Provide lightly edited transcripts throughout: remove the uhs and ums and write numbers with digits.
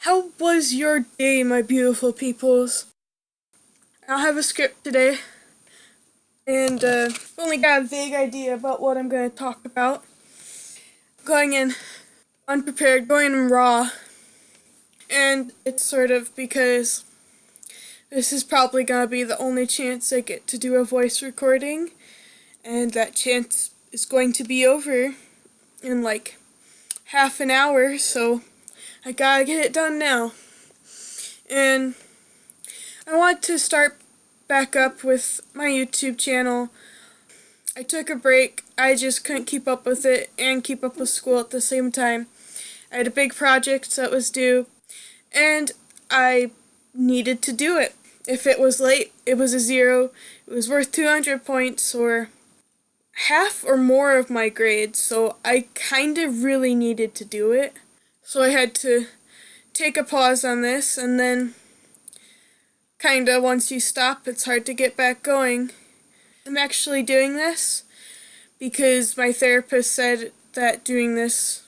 How was your day, my beautiful peoples? I don't have a script today, and I've only got a vague idea about what I'm going to talk about. Going in unprepared, going in raw, and it's sort of because this is probably going to be the only chance I get to do a voice recording, and that chance is going to be over in like half an hour, so I gotta get it done now. And I want to start back up with my YouTube channel. I took a break. I just couldn't keep up with it and keep up with school at the same time. I had a big project that was due, and I needed to do it. If it was late, it was a 0. It was worth 200 points or half or more of my grades, so I kind of really needed to do it. So I had to take a pause on this, and then kinda once you stop, it's hard to get back going. I'm actually doing this because my therapist said that doing this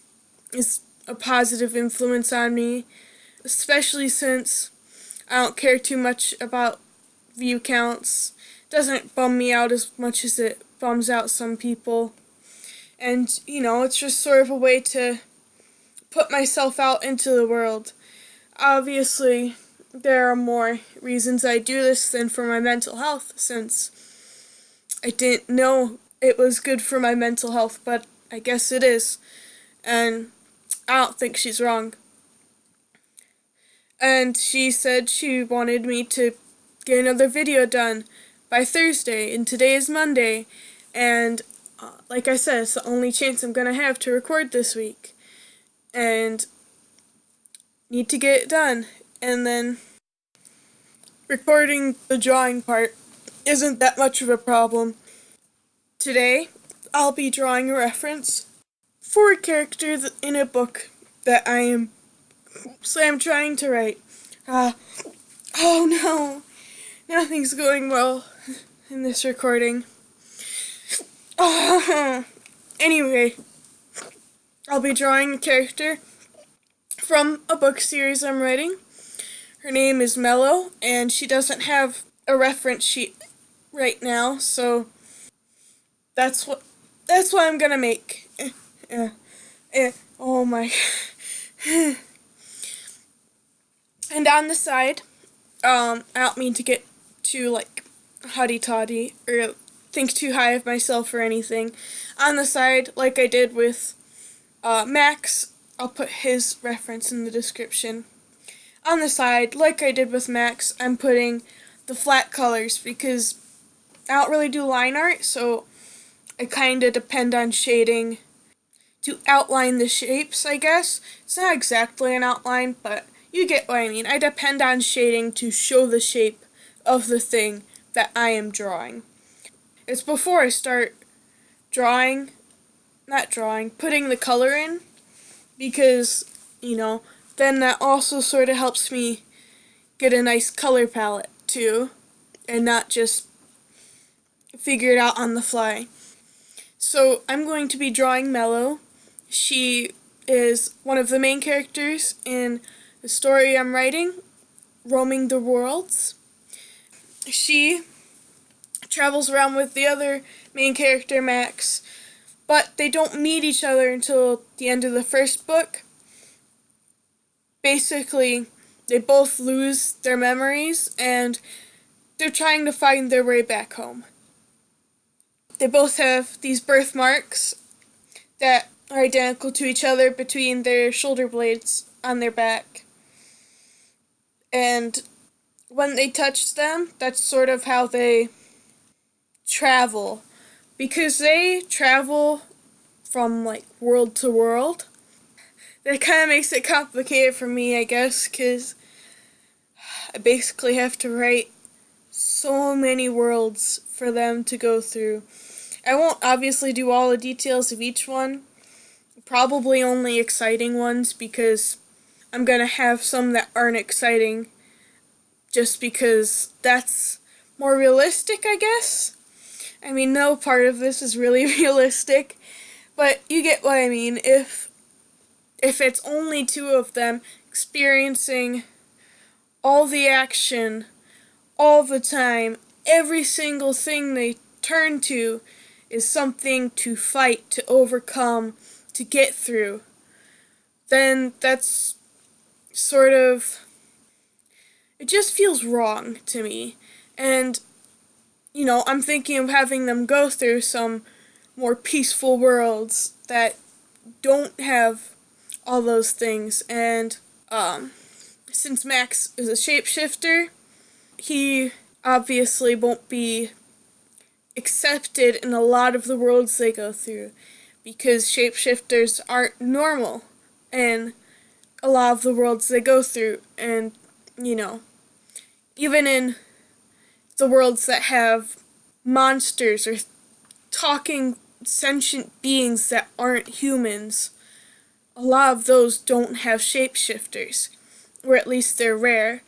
is a positive influence on me, especially since I don't care too much about view counts. It doesn't bum me out as much as it bums out some people. And, it's just sort of a way to put myself out into the world. Obviously, there are more reasons I do this than for my mental health, since I didn't know it was good for my mental health, but I guess it is. And I don't think she's wrong. And she said she wanted me to get another video done by Thursday, and today is Monday. And like I said, it's the only chance I'm going to have to record this week. And need to get it done. And then recording the drawing part isn't that much of a problem. Today, I'll be drawing a reference for a character in a book that I'm trying to write. Oh no, nothing's going well in this recording. Anyway, I'll be drawing a character from a book series I'm writing. Her name is Mellow, and she doesn't have a reference sheet right now, so that's what I'm gonna make. Oh my. And on the side, I don't mean to get too haughty-toddy or think too high of myself or anything. On the side, like I did with Max, I'll put his reference in the description. On the side, like I did with Max, I'm putting the flat colors because I don't really do line art, so I kind of depend on shading to outline the shapes, I guess. It's not exactly an outline, but you get what I mean. I depend on shading to show the shape of the thing that I am drawing. It's before I start putting the color in, because, then that also sort of helps me get a nice color palette too, and not just figure it out on the fly. So I'm going to be drawing Mellow. She is one of the main characters in the story I'm writing, Roaming the Worlds. She travels around with the other main character, Max, but they don't meet each other until the end of the first book. Basically, they both lose their memories, and they're trying to find their way back home. They both have these birthmarks that are identical to each other between their shoulder blades on their back. And when they touch them, that's sort of how they travel. Because they travel from, world to world. That kind of makes it complicated for me, I guess, because I basically have to write so many worlds for them to go through. I won't obviously do all the details of each one, probably only exciting ones, because I'm going to have some that aren't exciting, just because that's more realistic, I guess. I mean, no part of this is really realistic, but you get what I mean. If it's only 2 of them, experiencing all the action, all the time. Every single thing they turn to is something to fight, to overcome, to get through. Then that's sort of, it just feels wrong to me. And, I'm thinking of having them go through some more peaceful worlds that don't have all those things. And since Max is a shapeshifter, he obviously won't be accepted in a lot of the worlds they go through because shapeshifters aren't normal in a lot of the worlds they go through. And, even in the worlds that have monsters or talking sentient beings that aren't humans, a lot of those don't have shapeshifters, or at least they're rare.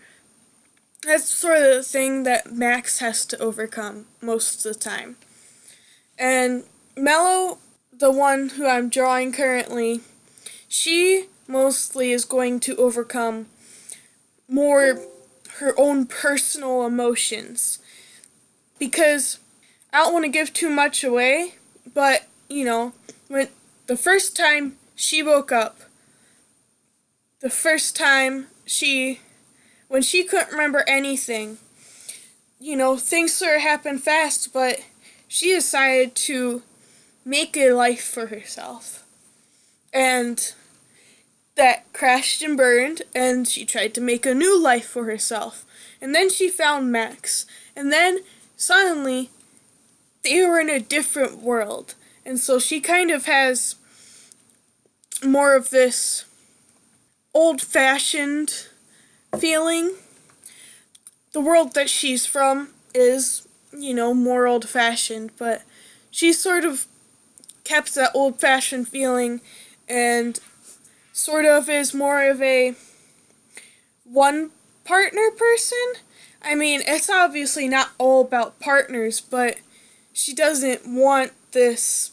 That's sort of the thing that Max has to overcome most of the time. And Mello, the one who I'm drawing currently, she mostly is going to overcome more her own personal emotions. Because I don't want to give too much away, but, when the first time she woke up, the first time when she couldn't remember anything, things sort of happened fast, but she decided to make a life for herself. And that crashed and burned, and she tried to make a new life for herself. And then she found Max. And then, suddenly, they were in a different world. And so she kind of has more of this old-fashioned feeling. The world that she's from is, more old-fashioned, but she sort of kept that old-fashioned feeling and sort of is more of a one-partner person. I mean, it's obviously not all about partners, but she doesn't want this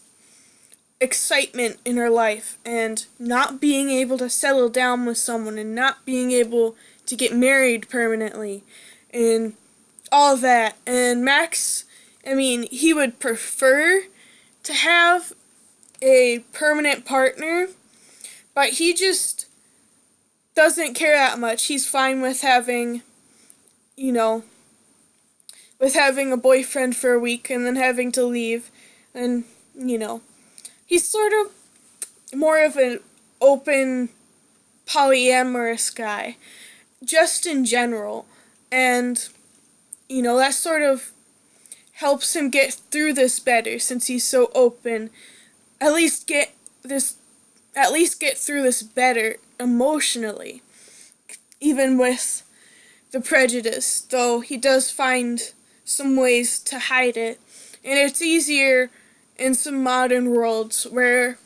excitement in her life and not being able to settle down with someone and not being able to get married permanently and all that. And Max, he would prefer to have a permanent partner, but he just doesn't care that much. He's fine with having, with having a boyfriend for a week and then having to leave. And, he's sort of more of an open, polyamorous guy, just in general. And, that sort of helps him get through this better since he's so open. At least get through this better emotionally, even with the prejudice, though he does find some ways to hide it. And it's easier in some modern worlds where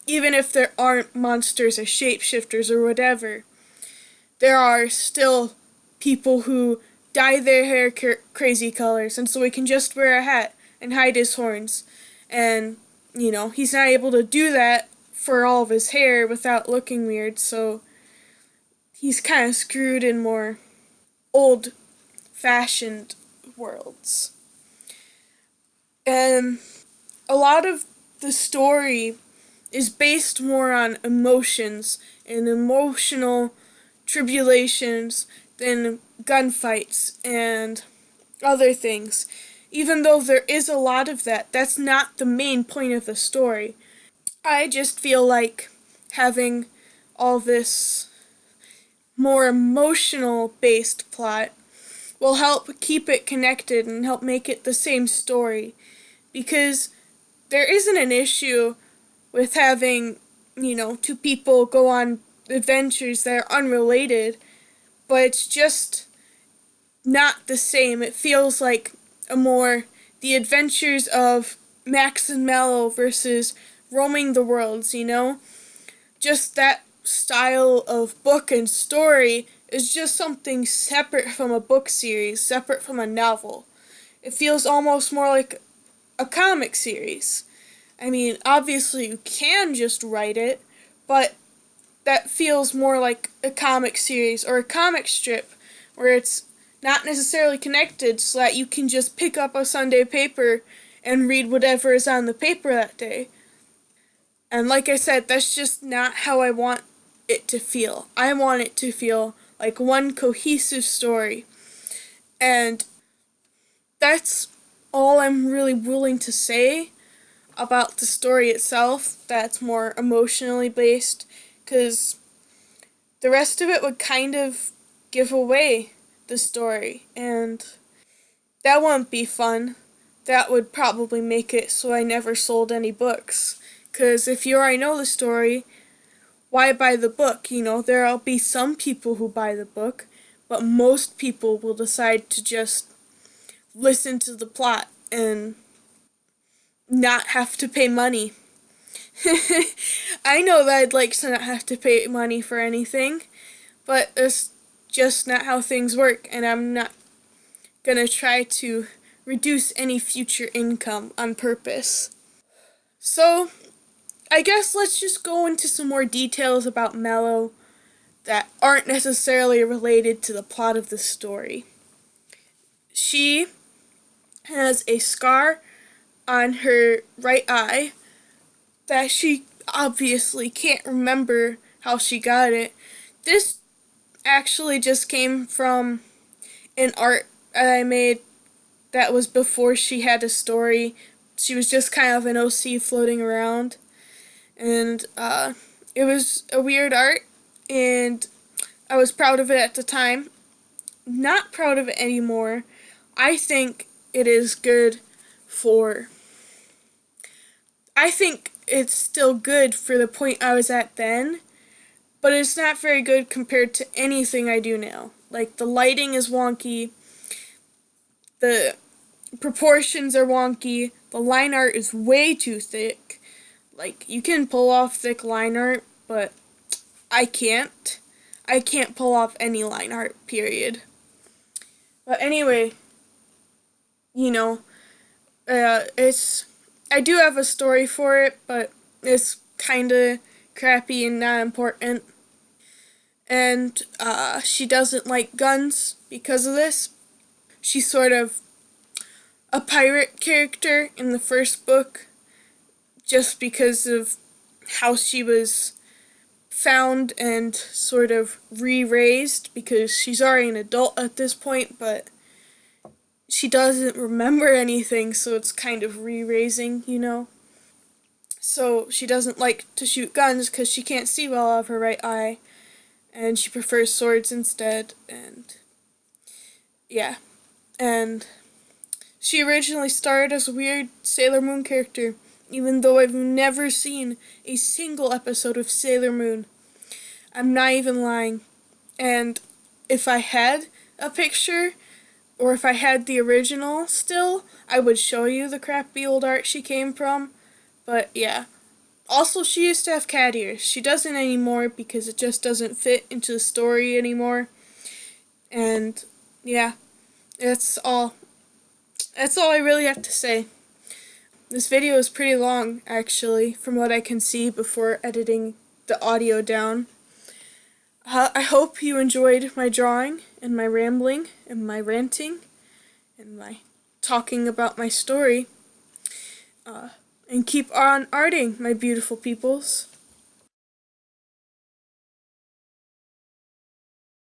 even if there aren't monsters or shapeshifters or whatever, there are still people who dye their hair crazy colors, and so he can just wear a hat and hide his horns. And, he's not able to do that for all of his hair without looking weird, so he's kind of screwed in more old-fashioned worlds. And a lot of the story is based more on emotions and emotional tribulations than gunfights and other things. Even though there is a lot of that, that's not the main point of the story. I just feel like having all this more emotional based plot will help keep it connected and help make it the same story. Because there isn't an issue with having, two people go on adventures that are unrelated, but it's just not the same. It feels like the adventures of Max and Mallow versus roaming the worlds, Just that style of book and story is just something separate from a book series, separate from a novel. It feels almost more like a comic series. Obviously you can just write it, but that feels more like a comic series or a comic strip where it's not necessarily connected, so that you can just pick up a Sunday paper and read whatever is on the paper that day. And like I said, that's just not how I want it to feel. I want it to feel like one cohesive story. And that's all I'm really willing to say about the story itself that's more emotionally based, because the rest of it would kind of give away the story, and that wouldn't be fun. That would probably make it so I never sold any books. Because if you already know the story, why buy the book? You know, there'll be some people who buy the book, but most people will decide to just listen to the plot and not have to pay money. I know that I'd like to not have to pay money for anything, but it's just not how things work, and I'm not gonna try to reduce any future income on purpose. So, I guess let's just go into some more details about Mellow that aren't necessarily related to the plot of the story. She has a scar on her right eye that she obviously can't remember how she got it. This actually just came from an art that I made that was before she had a story. She was just kind of an OC floating around. And it was a weird art, and I was proud of it at the time. Not proud of it anymore. I think it is good for... I think it's still good for the point I was at then, but it's not very good compared to anything I do now. Like, the lighting is wonky, the proportions are wonky, the line art is way too thick. Like, you can pull off thick line art, but I can't. I can't pull off any line art, period. But anyway, you know, I do have a story for it, but it's kinda crappy and not important. And, she doesn't like guns because of this. She's sort of a pirate character in the first book, just because of how she was found and sort of re-raised, because she's already an adult at this point, but she doesn't remember anything, so it's kind of re-raising, you know? So she doesn't like to shoot guns because she can't see well out of her right eye, and she prefers swords instead, and yeah. And she originally started as a weird Sailor Moon character, even though I've never seen a single episode of Sailor Moon. I'm not even lying. And if I had a picture, or if I had the original still, I would show you the crappy old art she came from. But yeah. Also, she used to have cat ears. She doesn't anymore because it just doesn't fit into the story anymore. And yeah, that's all. That's all I really have to say. This video is pretty long, actually, from what I can see before editing the audio down. I hope you enjoyed my drawing, and my rambling, and my ranting, and my talking about my story. And keep on arting, my beautiful peoples.